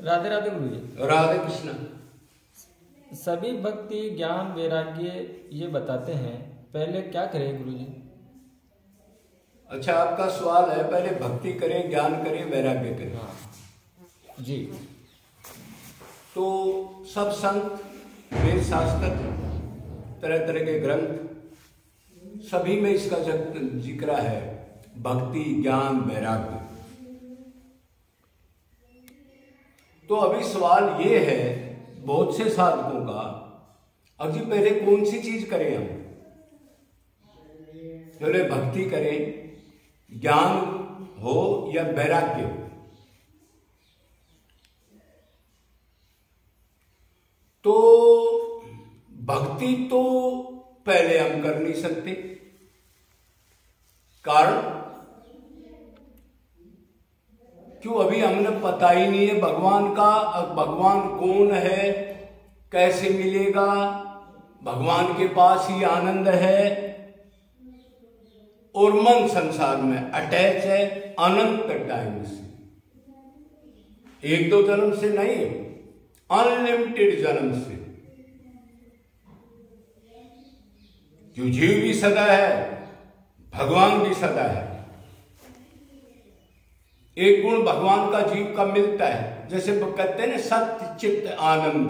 राधे राधे गुरु जी। राधे कृष्ण। सभी भक्ति ज्ञान वैराग्य ये बताते हैं, पहले क्या करें गुरु जी? अच्छा, आपका सवाल है पहले भक्ति करें, ज्ञान करें, वैराग्य करें। हाँ जी। तो सब संत, वेद शास्त्र, तरह तरह के ग्रंथ, सभी में इसका जिक्र है, भक्ति ज्ञान वैराग्य। तो अभी सवाल ये है बहुत से साधकों का, अब जी पहले कौन सी चीज करें हम? पहले भक्ति करें, ज्ञान हो या वैराग्य हो? तो भक्ति तो पहले हम कर नहीं सकते, कारण क्यों? अभी हमने पता ही नहीं है भगवान का, भगवान कौन है, कैसे मिलेगा, भगवान के पास ही आनंद है, और मन संसार में अटैच है अनंत टाइम से, एक दो जन्म से नहीं, अनलिमिटेड जन्म से। क्यों? जीव भी सदा है, भगवान भी सदा है। एक गुण भगवान का जीव का मिलता है, जैसे वो कहते हैं ना सत्य चित्त आनंद,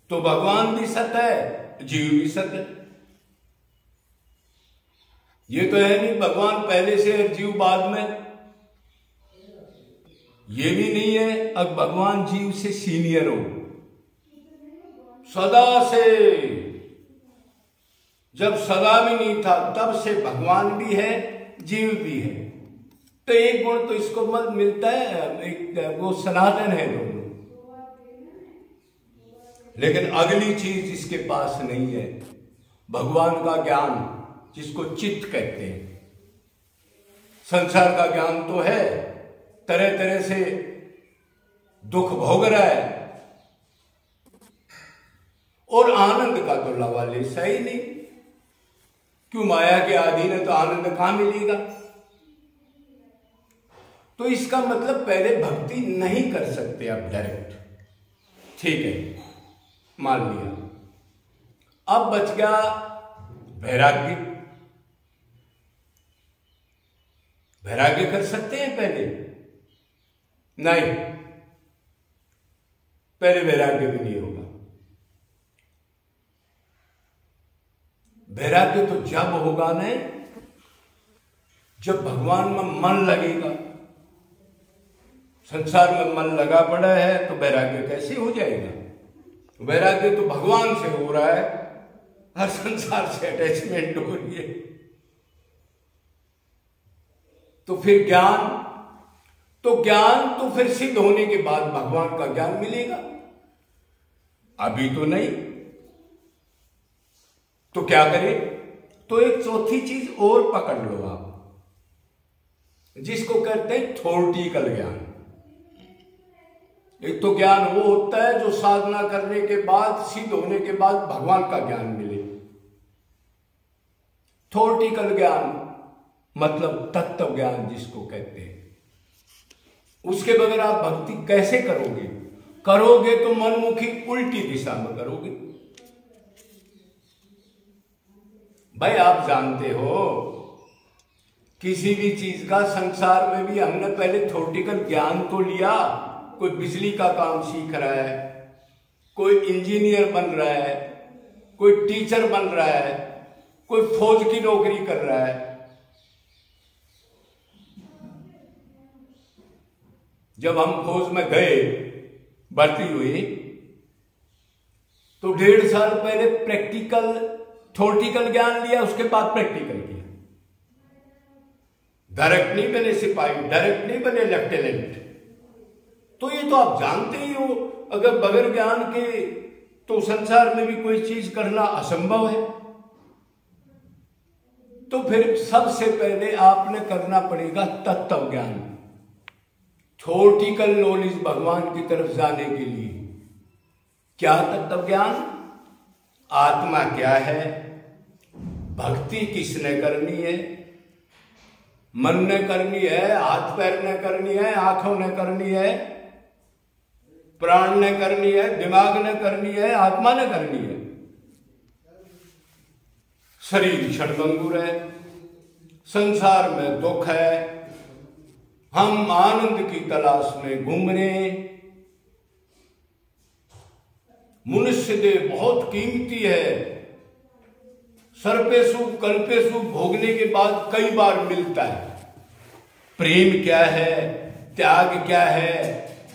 तो भगवान भी सत्य है, जीव भी सत्य है। ये तो है नहीं भगवान पहले से और जीव बाद में, ये भी नहीं है अब भगवान जीव से सीनियर हो, सदा से, जब सदा भी नहीं था तब से भगवान भी है जीव भी है। तो एक गुण तो इसको मत मिलता है, एक वो सनातन है दोनों, लेकिन अगली चीज इसके पास नहीं है, भगवान का ज्ञान, जिसको चित्त कहते हैं। संसार का ज्ञान तो है, तरह तरह से दुख भोग रहा है, और आनंद का तो लवाले सही नहीं। क्यों? माया के आधीन है तो आनंद कहां मिलेगा? तो इसका मतलब पहले भक्ति नहीं कर सकते आप डायरेक्ट, ठीक है, मान लिया। अब बच गया वैराग्य। वैराग्य कर सकते हैं पहले? नहीं, पहले वैराग्य भी नहीं होगा। वैराग्य तो जब होगा ना जब भगवान में मन लगेगा। संसार में मन लगा पड़ा है तो वैराग्य कैसे हो जाएगा? वैराग्य तो भगवान से हो रहा है, हर संसार से अटैचमेंट हो रही है। तो फिर ज्ञान, तो ज्ञान तो फिर सिद्ध होने के बाद भगवान का ज्ञान मिलेगा, अभी तो नहीं। तो क्या करें? तो एक चौथी चीज और पकड़ लो आप, जिसको कहते हैं थ्योरेटिकल ज्ञान। एक तो ज्ञान वो होता है जो साधना करने के बाद, सिद्ध होने के बाद भगवान का ज्ञान मिले। थ्योरेटिकल ज्ञान मतलब तत्व ज्ञान जिसको कहते हैं। उसके बगैर आप भक्ति कैसे करोगे? करोगे तो मनमुखी उल्टी दिशा में करोगे। भाई आप जानते हो किसी भी चीज का संसार में भी हमने पहले थ्योरेटिकल ज्ञान तो लिया। कोई बिजली का काम सीख रहा है, कोई इंजीनियर बन रहा है, कोई टीचर बन रहा है, कोई फौज की नौकरी कर रहा है। जब हम फौज में गए, भर्ती हुई, तो 1.5 साल पहले प्रैक्टिकल थ्योरेटिकल ज्ञान लिया, उसके बाद प्रैक्टिकल किया। डायरेक्ट नहीं बने सिपाही, डायरेक्ट नहीं बने लेफ्टिनेंट। तो ये तो आप जानते ही हो, अगर बगैर ज्ञान के तो संसार में भी कोई चीज करना असंभव है। तो फिर सबसे पहले आपने करना पड़ेगा तत्व ज्ञान, थ्योरेटिकल नॉलेज भगवान की तरफ जाने के लिए। क्या तत्व ज्ञान? आत्मा क्या है, भक्ति किसने करनी है, मन ने करनी है, हाथ पैर ने करनी है, आंखों ने करनी है, प्राण ने करनी है, दिमाग ने करनी है, आत्मा ने करनी है। शरीर क्षणभंगुर है, संसार में दुख है, हम आनंद की तलाश में घूम रहे हैं। मनुष्य देह बहुत कीमती है, सर पे सुख कल पे सुख भोगने के बाद कई बार मिलता है। प्रेम क्या है, त्याग क्या है,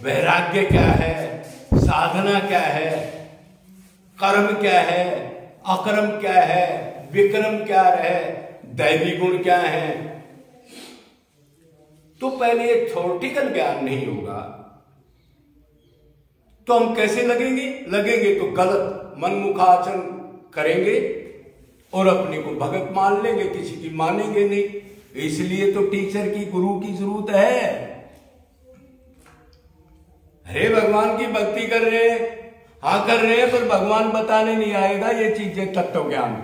वैराग्य क्या है, साधना क्या है, कर्म क्या है, अकर्म क्या है, विक्रम क्या है, दैवी गुण क्या है। तो पहले ये थ्योरेटिकल ज्ञान नहीं होगा तो हम कैसे लगेंगे तो गलत मनमुखाचरण करेंगे और अपने को भगत मान लेंगे, किसी की मानेंगे नहीं। इसलिए तो टीचर की, गुरु की जरूरत है। अरे भगवान की भक्ति कर रहे हैं, हाँ कर रहे हैं, पर भगवान बताने नहीं आएगा ये चीजें, तत्व ज्ञान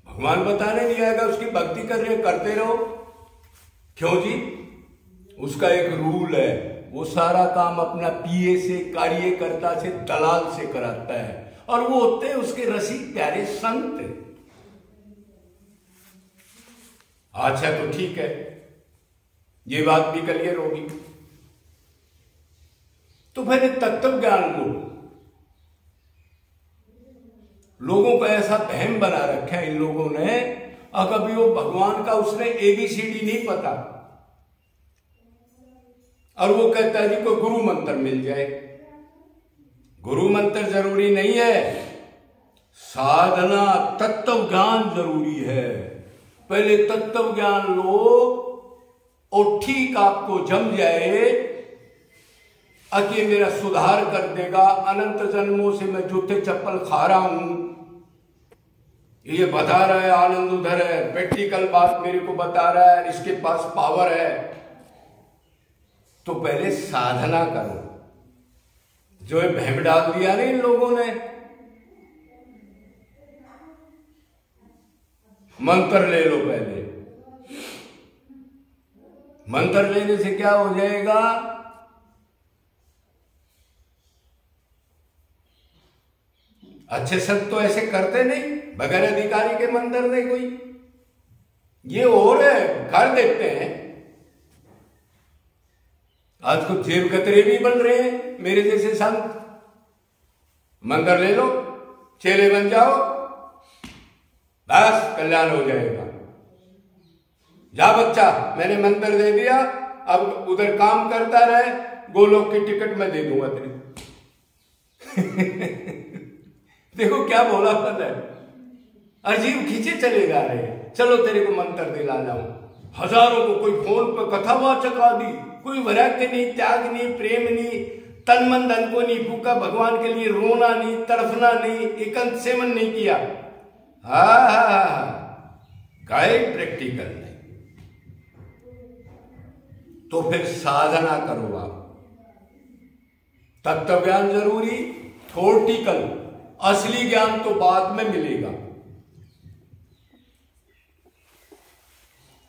भगवान बताने नहीं आएगा। उसकी भक्ति कर रहे हैं, करते रहो। क्यों जी? उसका एक रूल है, वो सारा काम अपना पीए से, कार्यकर्ता से, दलाल से कराता है, और वो होते हैं उसके रसिक प्यारे संत। अच्छा तो ठीक है, ये बात भी क्लियर होगी। तो फिर तत्व ज्ञान लोगों को ऐसा वहम बना रखा है इन लोगों ने, कभी वो भगवान का उसने ABCD नहीं पता, और वो कहता है जी को गुरु मंत्र मिल जाए। गुरु मंत्र जरूरी नहीं है, साधना तत्व ज्ञान जरूरी है। पहले तत्व ज्ञान लो और ठीक आपको जम जाए कि मेरा सुधार कर देगा, अनंत जन्मों से मैं जूते चप्पल खा रहा हूं, ये बता रहा है आनंद उधर है, प्रैक्टिकल बात मेरे को बता रहा है, इसके पास पावर है। तो पहले साधना करो। जो है बहम डाल दिया ना इन लोगों ने, मंत्र ले लो पहले। मंत्र लेने से क्या हो जाएगा? अच्छे संत तो ऐसे करते नहीं, बगैर अधिकारी के मंत्र नहीं कोई, ये और कर देते हैं। आज कुछ जेब कतरे भी बन रहे हैं मेरे जैसे संत। मंत्र ले लो, चेले बन जाओ, बस कल्याण हो जाएगा। जा बच्चा, मैंने मंत्र दे दिया, अब उधर काम करता रहे, गोलोक की टिकट मैं दे दूंगा तेरे। देखो क्या भोलापन है, अजीब खींचे चले जा रहे हैं। चलो तेरे को मंत्र दिला जाऊं। हजारों को कोई फोन पर कथावाचक आदि, कोई वैराग्य नहीं, त्याग नहीं, प्रेम नहीं, तन मन धन को नहीं फूका, भगवान के लिए रोना नहीं, तड़फना नहीं, एकांत सेवन नहीं किया। काय प्रैक्टिकल नहीं। तो फिर साधना करो आप। तत्व ज्ञान जरूरी, थ्योरेटिकल, असली ज्ञान तो बाद में मिलेगा।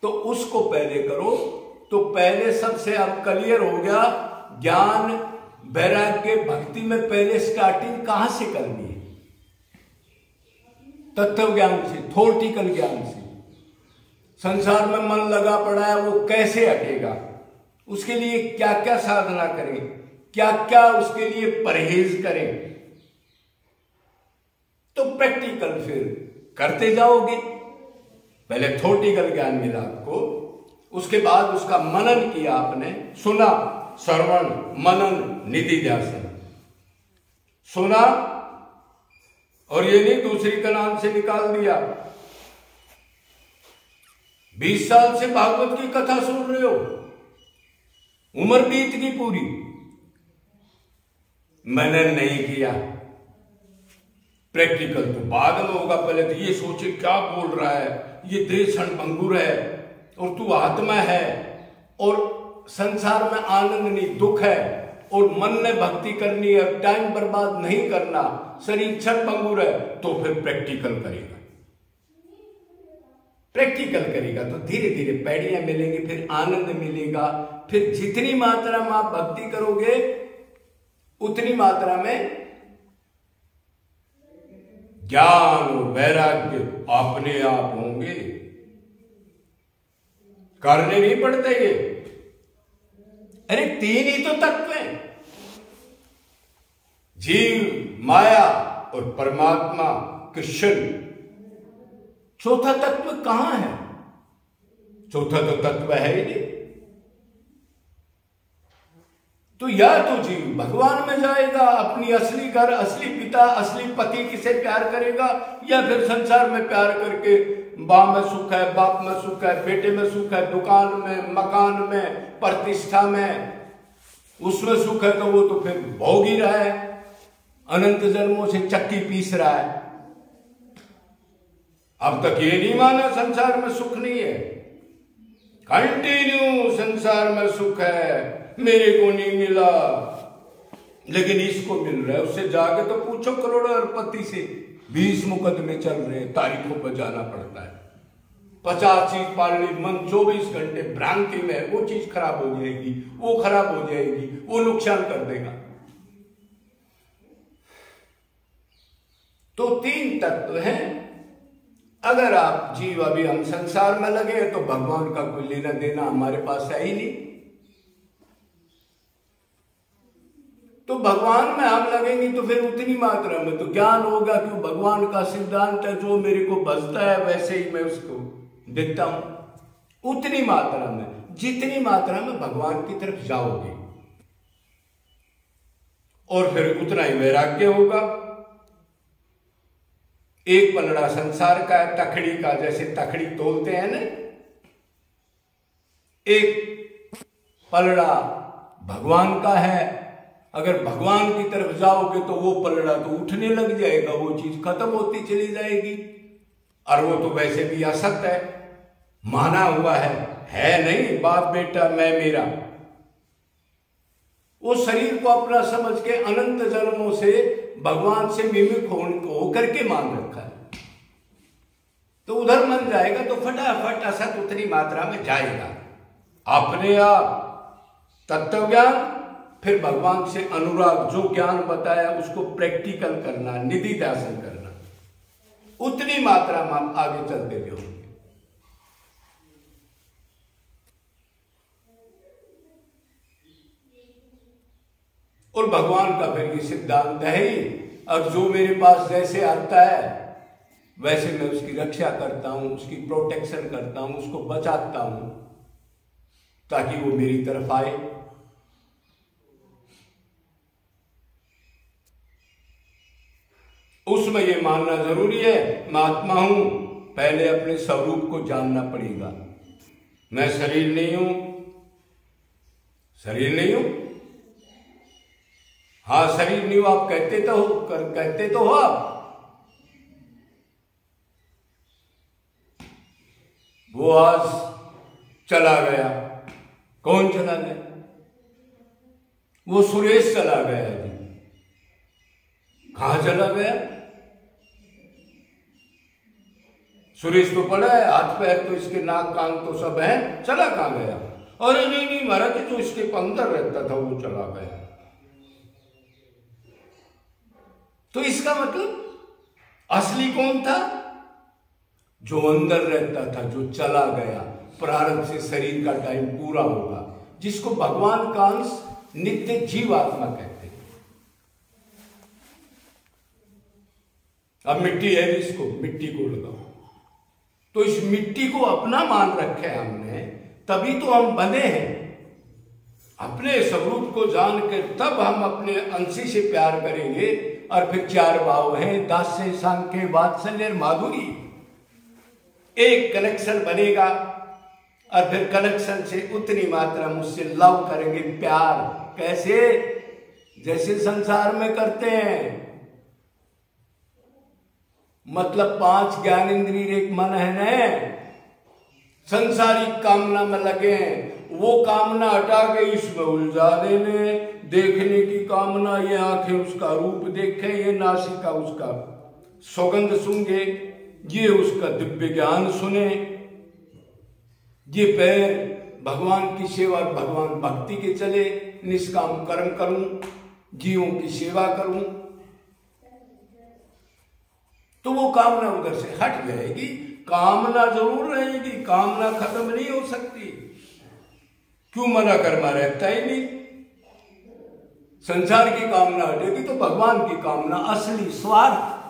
तो उसको पहले करो। तो पहले सबसे अब क्लियर हो गया, ज्ञान वैराग्य भक्ति में पहले स्टार्टिंग कहां से करनी है? तत्व ज्ञान से, थ्योरेटिकल ज्ञान से। संसार में मन लगा पड़ा है, वो कैसे हटेगा? उसके लिए क्या क्या साधना करें, क्या क्या उसके लिए परहेज करें। तो प्रैक्टिकल फिर करते जाओगे। पहले थ्योरेटिकल ज्ञान मिला आपको, उसके बाद उसका मनन किया आपने, सुना, श्रवण, मनन, निधिध्यासन। सुना और ये नहीं दूसरी का नाम से निकाल दिया। 20 साल से भागवत की कथा सुन रहे हो, उम्र बीत गई पूरी, मनन नहीं किया। प्रैक्टिकल तो बाद में होगा। पहले तो ये सोचे क्या बोल रहा है, ये देह क्षणभंगुर है और तू आत्मा है, और संसार में आनंद नहीं दुख है, और मन ने भक्ति करनी है, टाइम बर्बाद नहीं करना, शरीर क्षणभंगुर है, तो फिर प्रैक्टिकल करेगा। प्रैक्टिकल करेगा तो धीरे धीरे पैड़ियां मिलेंगी, फिर आनंद मिलेगा। फिर जितनी मात्रा में आप भक्ति करोगे उतनी मात्रा में ज्ञान और वैराग्य अपने आप होंगे, करने नहीं पड़ते ये। अरे तीन ही तो तत्व हैं, जीव, माया और परमात्मा कृष्ण। चौथा तत्व कहां है? चौथा तो तत्व है ही नहीं। तो या तो जीव भगवान में जाएगा, अपनी असली घर, असली पिता, असली पति किसे प्यार करेगा, या फिर संसार में प्यार करके मां में सुख है, बाप में सुख है, बेटे में सुख है, दुकान में, मकान में, प्रतिष्ठा में, उसमें सुख है तो वो तो फिर भोग ही रहा है, अनंत जन्मों से चक्की पीस रहा है। अब तक ये नहीं माना संसार में सुख नहीं है, कंटिन्यू संसार में सुख है, मेरे को नहीं मिला लेकिन इसको मिल रहा है। उससे जाके तो पूछो करोड़पति से, 20 मुकदमे चल रहे हैं, तारीखों पर जाना पड़ता है, 50 चीज पालनी, मन 24 घंटे भ्रांति में, वो चीज खराब हो जाएगी, वो खराब हो जाएगी, वो नुकसान कर देगा। तो तीन तत्व हैं। अगर आप जीव अभी हम संसार में लगे तो भगवान का कोई लेना देना हमारे पास है ही नहीं। तो भगवान में हम लगेंगे तो फिर उतनी मात्रा में तो ज्ञान होगा कि भगवान का सिद्धांत है, जो मेरे को बचता है वैसे ही मैं उसको देता हूं। उतनी मात्रा में, जितनी मात्रा में भगवान की तरफ जाओगे और फिर उतना ही वैराग्य होगा। एक पलड़ा संसार का है, तखड़ी का, जैसे तखड़ी तोलते हैं ना, एक पलड़ा भगवान का है। अगर भगवान की तरफ जाओगे तो वो पलड़ा तो उठने लग जाएगा, वो चीज खत्म होती चली जाएगी। और वो तो वैसे भी असत है, माना हुआ है नहीं, बाप बेटा मैं मेरा। वो शरीर को अपना समझ के अनंत जन्मों से भगवान से मिमिक होकर के मान रखा है। तो उधर मन जाएगा तो फटाफट असत उतनी मात्रा में जाएगा अपने आप। तत्व ज्ञान, फिर भगवान से अनुराग, जो ज्ञान बताया उसको प्रैक्टिकल करना, निधि ध्यान करना, उतनी मात्रा में आप आगे चलते जाओगे। और भगवान का फिर ये सिद्धांत है ही, अब जो मेरे पास जैसे आता है वैसे मैं उसकी रक्षा करता हूं, उसकी प्रोटेक्शन करता हूं, उसको बचाता हूं ताकि वो मेरी तरफ आए। उसमें ये मानना जरूरी है मैं आत्मा हूं, पहले अपने स्वरूप को जानना पड़ेगा। मैं शरीर नहीं हूं, शरीर नहीं हूं। हाँ शरीर नहीं हो आप कहते तो हो आप, वो आज चला गया। कौन चला गया? वो सुरेश चला गया जी। कहां चला गया? सुरेश तो पड़ा है, हाथ पैर तो इसके, नाक कान तो सब है, चला कहां गया? अरे नहीं महाराज, जो इसके अंदर रहता था वो चला गया। तो इसका मतलब असली कौन था? जो अंदर रहता था, जो चला गया। प्रारंभ से शरीर का टाइम पूरा होगा, जिसको भगवान का अंश नित्य जीवात्मा कहते हैं। अब मिट्टी है, इसको मिट्टी को लगाओ, तो इस मिट्टी को अपना मान रखे हमने, तभी तो हम बने हैं। अपने स्वरूप को जानकर तब हम अपने अंशी से प्यार करेंगे। और फिर चार भाव हैं, दास्य, सांख्य, वात्सल्य, माधुरी। एक कनेक्शन बनेगा और फिर कनेक्शन से उतनी मात्रा मुझसे लव करेंगे, प्यार। कैसे? जैसे संसार में करते हैं। मतलब 5 ज्ञान इंद्रिय एक मन है न, संसारिक कामना में लगे हैं। वो कामना हटा के इसमें उलझा देने, देखने की कामना, ये आंखें उसका रूप देखें, ये नासिका उसका सुगंध सूंघे, ये उसका दिव्य ज्ञान सुने, ये पैर भगवान की सेवा और भगवान भक्ति के चले, निष्काम कर्म करूं, जीवों की सेवा करूं, तो वो कामना उधर से हट जाएगी। कामना जरूर रहेगी, कामना खत्म नहीं हो सकती। क्यों मना कर्मा रहता ही नहीं। संसार की कामना हटेगी तो भगवान की कामना, असली स्वार्थ,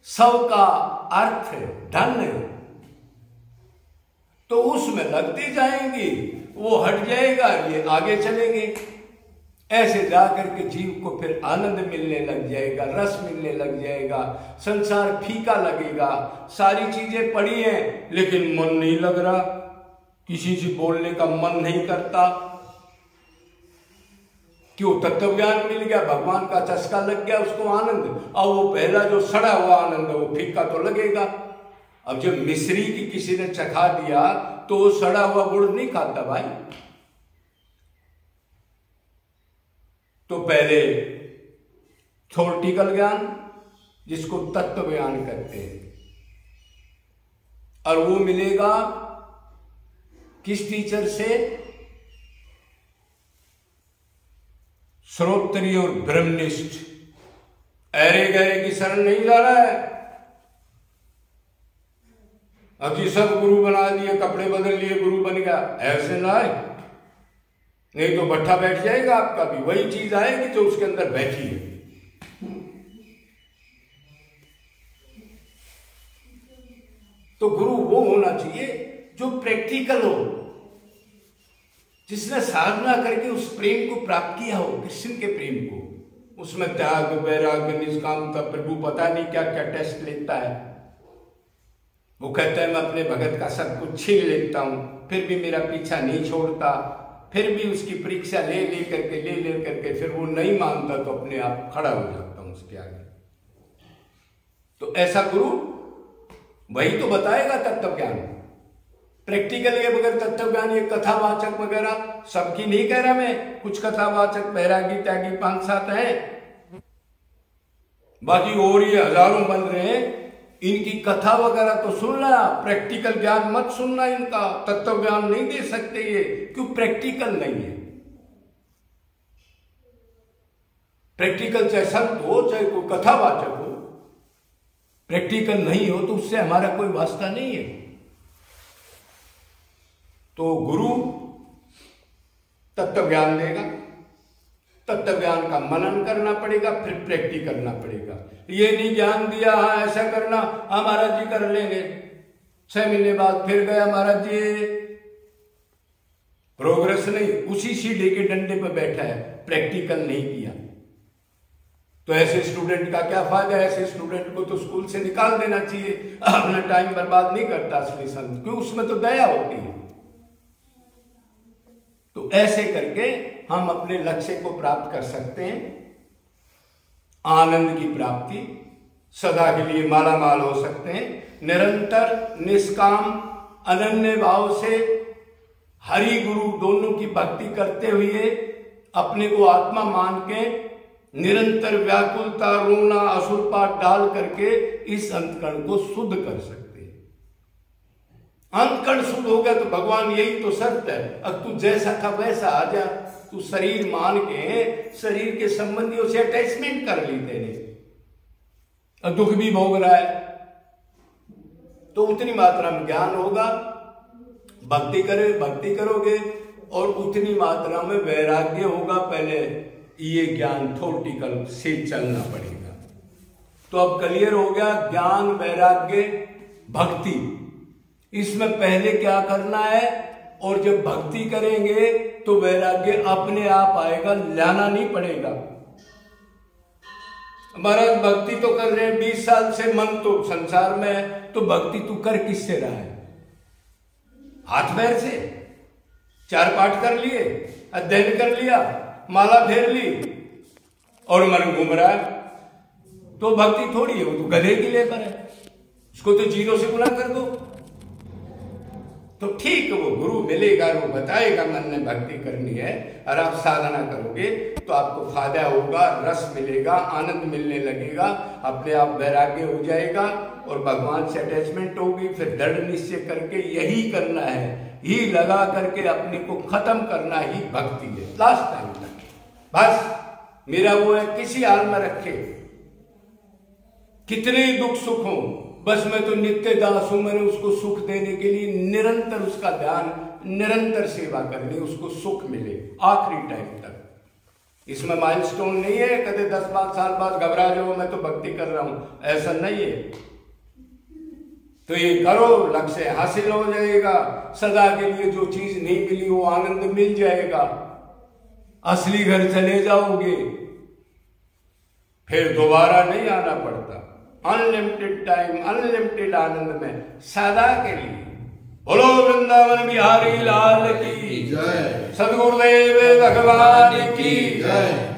सबका अर्थ धन, तो उसमें लगती जाएंगी, वो हट जाएगा, ये आगे चलेंगे। ऐसे जाकर के जीव को फिर आनंद मिलने लग जाएगा, रस मिलने लग जाएगा, संसार फीका लगेगा। सारी चीजें पड़ी हैं लेकिन मन नहीं लग रहा, किसी से बोलने का मन नहीं करता। क्यों? तत्व ज्ञान मिल गया, भगवान का चस्का लग गया, उसको आनंद। और वो पहला जो सड़ा हुआ आनंद है वो फीका तो लगेगा। अब जब मिश्री की किसी ने चखा दिया तो वो सड़ा हुआ गुड़ नहीं खाता भाई। तो पहले थ्योरेटिकल ज्ञान, जिसको तत्व ज्ञान कहते हैं, और वो मिलेगा किस टीचर से? श्रोत्री और ब्रह्मनिष्ठ। अरे गहरे की शरण नहीं जा रहा है। अब जी सब गुरु बना दिए, कपड़े बदल लिए, गुरु बन गया, ऐसे ना है, नहीं तो भट्ठा बैठ जाएगा आपका भी। वही चीज आएगी जो उसके अंदर बैठी है। तो गुरु वो होना चाहिए जो प्रैक्टिकल हो, जिसने साधना करके उस प्रेम को प्राप्त किया हो, कृष्ण के प्रेम को। उसमें त्याग, वैराग्य, निष्कामता, प्रभु पता नहीं क्या क्या टेस्ट लेता है। वो कहता है मैं अपने भगत का सब कुछ छीन लेता हूं, फिर भी मेरा पीछा नहीं छोड़ता, फिर भी उसकी परीक्षा ले करके फिर वो नहीं मानता तो अपने आप खड़ा हो जाता हूं उसके आगे। तो ऐसा गुरु वही तो बताएगा तत्व ज्ञान। प्रैक्टिकल ये बगैर तत्व ज्ञान, ये कथावाचक वगैरह सबकी नहीं कह रहा मैं, कुछ कथावाचक बैरागी त्यागी 5-7 है, बाकी और ये हजारों बन रहे हैं। इनकी कथा वगैरह तो सुनना, प्रैक्टिकल ज्ञान मत सुनना इनका। तत्व ज्ञान नहीं दे सकते ये, क्यों? प्रैक्टिकल नहीं है। प्रैक्टिकल चाहे संत हो चाहे कोई कथावाचक हो, प्रैक्टिकल नहीं हो तो उससे हमारा कोई वास्ता नहीं है। तो गुरु तत्व ज्ञान देगा, तत्व ज्ञान का मनन करना पड़ेगा, फिर प्रैक्टिस करना पड़ेगा। ये नहीं ज्ञान दिया हाँ ऐसा करना, हाँ महाराज जी कर लेंगे, 6 महीने बाद फिर गया महाराज जी, प्रोग्रेस नहीं, उसी सीढ़ी के डंडे पर बैठा है, प्रैक्टिकल नहीं किया। तो ऐसे स्टूडेंट का क्या फायदा? ऐसे स्टूडेंट को तो स्कूल से निकाल देना चाहिए। अपना टाइम बर्बाद नहीं करता असली संत, क्यों? उसमें तो दया होती है। तो ऐसे करके हम अपने लक्ष्य को प्राप्त कर सकते हैं। आनंद की प्राप्ति, सदा के लिए माला माल हो सकते हैं। निरंतर निष्काम अनन्य भाव से हरि गुरु दोनों की भक्ति करते हुए अपने को आत्मा मान के निरंतर व्याकुलता, रोना, असुरपात डाल करके इस अंतकरण को शुद्ध कर सकते हैं। अंतकरण शुद्ध हो गया तो भगवान यही तो शर्त है, अब तू जैसा था वैसा आ जा। तू शरीर मान के शरीर के संबंधियों से अटैचमेंट कर ली तेने, और दुख भी भोग रहा है, तो उतनी मात्रा में ज्ञान होगा, भक्ति करोगे और उतनी मात्रा में वैराग्य होगा। पहले ये ज्ञान थ्योरेटिकल से चलना पड़ेगा। तो अब क्लियर हो गया, ज्ञान, वैराग्य, भक्ति, इसमें पहले क्या करना है। और जब भक्ति करेंगे तो वैराग्य अपने आप आएगा, लाना नहीं पड़ेगा। महाराज भक्ति तो कर रहे हैं 20 साल से, मन तो संसार में है, तो भक्ति तू कर किससे रहा है? हाथ पैर से, 4 पाठ कर लिए, अध्ययन कर लिया, माला फेर ली और मन घूम रहा है, तो भक्ति थोड़ी है, वो तो गधे की लेकर है, उसको तो 0 से गुना कर दो। तो ठीक वो गुरु मिलेगा, वो बताएगा मन में भक्ति करनी है, और आप साधना करोगे तो आपको फायदा होगा, रस मिलेगा, आनंद मिलने लगेगा, अपने आप वैराग्य हो जाएगा और भगवान से अटैचमेंट होगी, फिर दृढ़ निश्चय करके यही करना है, ही लगा करके अपने को खत्म करना ही भक्ति है, लास्ट टाइम तक। बस मेरा वो है, किसी हाल में रखे, कितने दुख सुख हो, बस मैं तो नित्य दास हूं, मैंने उसको सुख देने के लिए निरंतर उसका ध्यान, निरंतर सेवा करनी, उसको सुख मिले आखिरी टाइम तक। इसमें माइलस्टोन नहीं है कदे 10-5 साल बाद घबरा जाओ मैं तो भक्ति कर रहा हूं, ऐसा नहीं है। तो ये करो, लक्ष्य हासिल हो जाएगा, सदा के लिए जो चीज नहीं मिली वो आनंद मिल जाएगा, असली घर चले जाओगे, फिर दोबारा नहीं आना पड़ता। अनलिमिटेड टाइम, अनलिमिटेड आनंद में सदा के लिए। बोलो वृंदावन बिहारी लाल की जय, सद्गुरुदेव भगवान की जय।